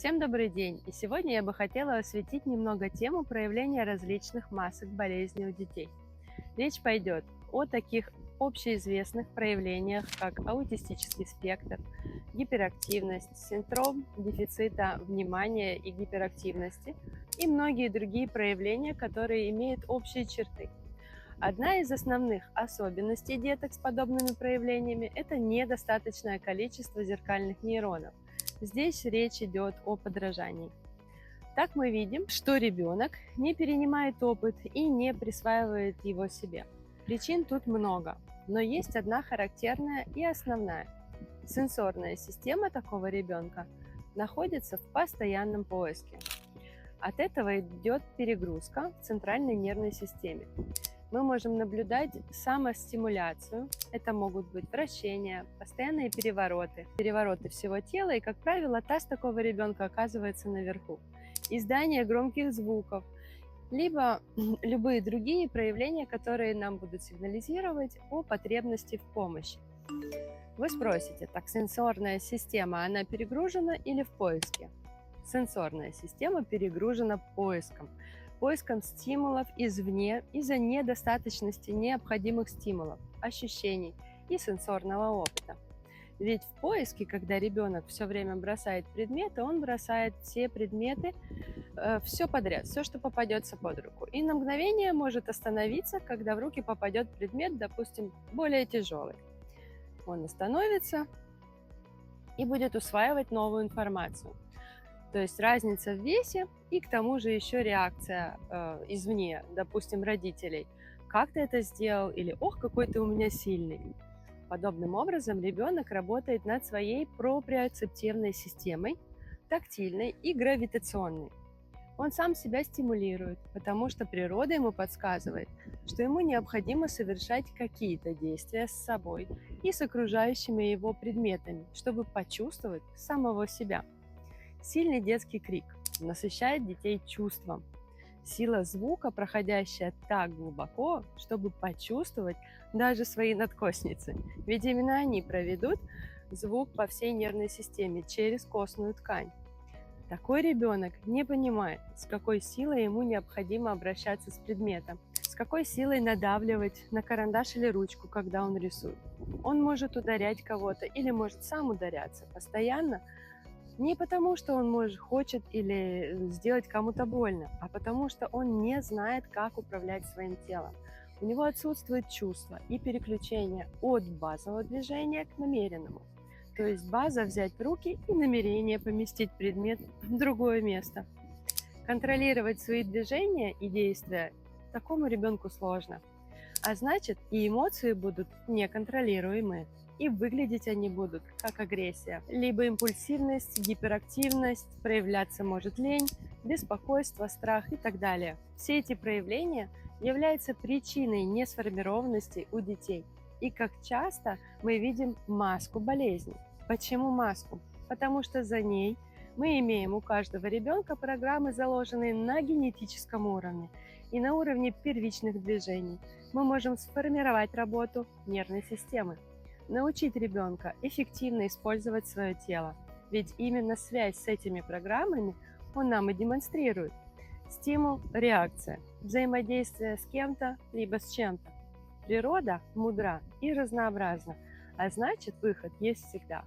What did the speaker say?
Всем добрый день! И сегодня я бы хотела осветить немного тему проявления различных масок болезней у детей. Речь пойдет о таких общеизвестных проявлениях, как аутистический спектр, гиперактивность, синдром дефицита внимания и гиперактивности и многие другие проявления, которые имеют общие черты. Одна из основных особенностей деток с подобными проявлениями – это недостаточное количество зеркальных нейронов. Здесь речь идет о подражании. Так мы видим, что ребенок не перенимает опыт и не присваивает его себе. Причин тут много, но есть одна характерная и основная. Сенсорная система такого ребенка находится в постоянном поиске. От этого идет перегрузка в центральной нервной системе. Мы можем наблюдать самостимуляцию. Это могут быть вращения, постоянные перевороты всего тела, и, как правило, таз такого ребенка оказывается наверху. Издание громких звуков, либо любые другие проявления, которые нам будут сигнализировать о потребности в помощи. Вы спросите, так сенсорная система, она перегружена или в поиске? Сенсорная система перегружена поиском стимулов извне из-за недостаточности необходимых стимулов, ощущений и сенсорного опыта. Ведь в поиске, когда ребенок все время бросает предметы, он бросает все предметы, все подряд, все, что попадется под руку. И на мгновение может остановиться, когда в руки попадет предмет, допустим, более тяжелый. Он остановится и будет усваивать новую информацию. То есть разница в весе и к тому же еще реакция извне, допустим, родителей. Как ты это сделал? Или ох, какой ты у меня сильный. Подобным образом ребенок работает над своей проприоцептивной системой, тактильной и гравитационной. Он сам себя стимулирует, потому что природа ему подсказывает, что ему необходимо совершать какие-то действия с собой и с окружающими его предметами, чтобы почувствовать самого себя. Сильный детский крик насыщает детей чувством. Сила звука, проходящая так глубоко, чтобы почувствовать даже свои надкостницы. Ведь именно они проведут звук по всей нервной системе через костную ткань. Такой ребенок не понимает, с какой силой ему необходимо обращаться с предметом, с какой силой надавливать на карандаш или ручку, когда он рисует. Он может ударять кого-то или может сам ударяться постоянно, не потому, что он хочет или сделать кому-то больно, а потому что он не знает, как управлять своим телом. У него отсутствует чувство и переключение от базового движения к намеренному. То есть база взять в руки и намерение поместить предмет в другое место. Контролировать свои движения и действия такому ребенку сложно. А значит, и эмоции будут неконтролируемые. И выглядеть они будут как агрессия, либо импульсивность, гиперактивность, проявляться может лень, беспокойство, страх и так далее. Все эти проявления являются причиной несформированности у детей. И как часто мы видим маску болезни. Почему маску? Потому что за ней мы имеем у каждого ребенка программы, заложенные на генетическом уровне и на уровне первичных движений. Мы можем сформировать работу нервной системы, научить ребенка эффективно использовать свое тело. Ведь именно связь с этими программами он нам и демонстрирует. Стимул, реакция, взаимодействие с кем-то, либо с чем-то. Природа мудра и разнообразна, а значит, выход есть всегда.